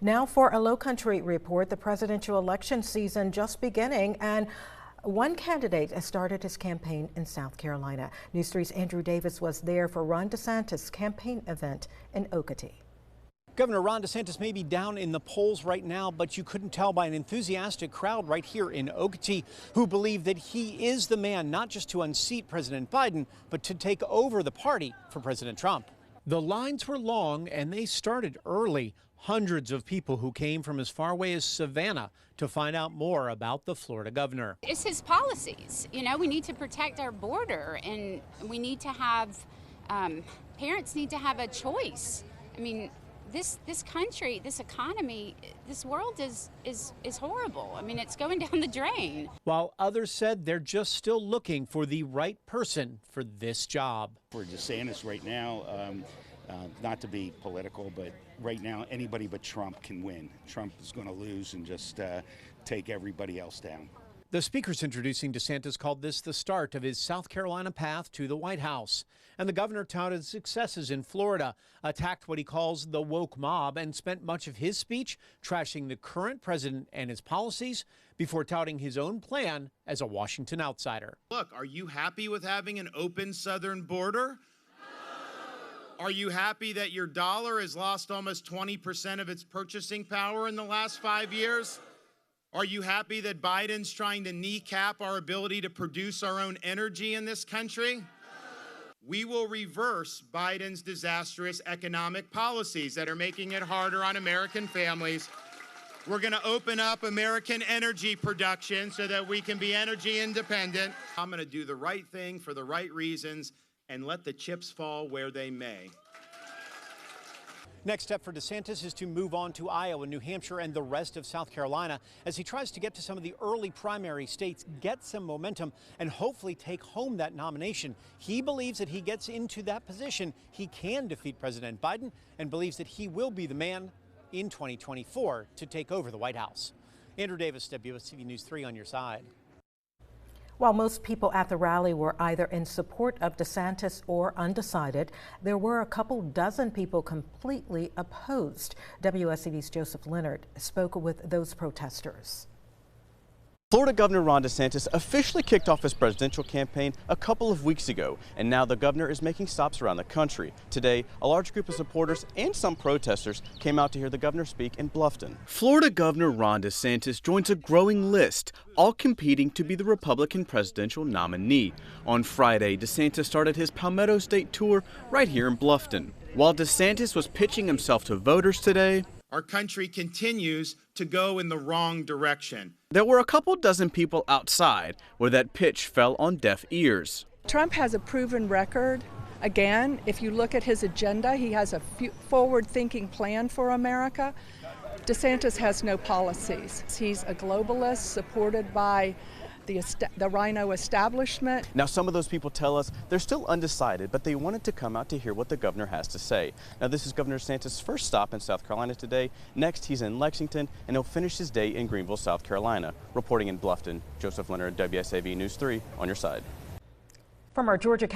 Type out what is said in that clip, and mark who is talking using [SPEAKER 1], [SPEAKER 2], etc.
[SPEAKER 1] Now for a Lowcountry report. The presidential election season just beginning, and one candidate has started his campaign in South Carolina. News 3's Andrew Davis was there for Ron Desantis' campaign event in Okatie.
[SPEAKER 2] Governor Ron Desantis may be down in the polls right now, but you couldn't tell by an enthusiastic crowd right here in Okatie who believe that he is the man not just to unseat President Biden, but to take over the party for President Trump. The lines were long and they started early. Hundreds of people who came from as far away as Savannah to find out more about the Florida governor.
[SPEAKER 3] It's his policies. You know, we need to protect our border, and we need to have, parents need to have a choice. I mean, this country, this economy, this world is horrible. I mean, it's going down the drain.
[SPEAKER 2] While others said they're just still looking for the right person for this job.
[SPEAKER 4] For Desantis right now, not to be political, but right now anybody but Trump can win. Trump is going to lose and just take everybody else down.
[SPEAKER 2] The speakers introducing Desantis called this the start of his South Carolina path to the White House. And the governor touted successes in Florida, attacked what he calls the woke mob, and spent much of his speech trashing the current president and his policies before touting his own plan as a Washington outsider.
[SPEAKER 5] Look, are you happy with having an open southern border? Are you happy that your dollar has lost almost 20% of its purchasing power in the last 5 years? Are you happy that Biden's trying to kneecap our ability to produce our own energy in this country? We will reverse Biden's disastrous economic policies that are making it harder on American families. We're going to open up American energy production so that we can be energy independent. I'm going to do the right thing for the right reasons and let the chips fall where they may.
[SPEAKER 2] Next step for Desantis is to move on to Iowa, New Hampshire, and the rest of South Carolina as he tries to get to some of the early primary states, get some momentum, and hopefully take home that nomination. He believes that he gets into that position, he can defeat President Biden, and believes that he will be the man in 2024 to take over the White House. Andrew Davis, WSTV News 3 on your side.
[SPEAKER 1] While most people at the rally were either in support of Desantis or undecided, there were a couple dozen people completely opposed. WSTV's Joseph Leonard spoke with those protesters.
[SPEAKER 6] Florida Governor Ron Desantis officially kicked off his presidential campaign a couple of weeks ago, and now the governor is making stops around the country. Today, a large group of supporters and some protesters came out to hear the governor speak in Bluffton. Florida Governor Ron DeSantis joins a growing list, all competing to be the Republican presidential nominee. On Friday, DeSantis started his Palmetto State tour right here in Bluffton. While DeSantis was pitching himself to voters today,
[SPEAKER 5] our country continues to go in the wrong direction.
[SPEAKER 6] There were a couple dozen people outside where that pitch fell on deaf ears.
[SPEAKER 7] Trump has a proven record. Again, if you look at his agenda, he has a forward-thinking plan for America. DeSantis has no policies. He's a globalist supported by the Rhino establishment.
[SPEAKER 6] Now, some of those people tell us they're still undecided, but they wanted to come out to hear what the governor has to say. Now, this is Governor DeSantis' first stop in South Carolina today. Next, he's in Lexington, and he'll finish his day in Greenville, South Carolina. Reporting in Bluffton, Joseph Leonard, WSAV News 3 on your side.
[SPEAKER 1] From our Georgia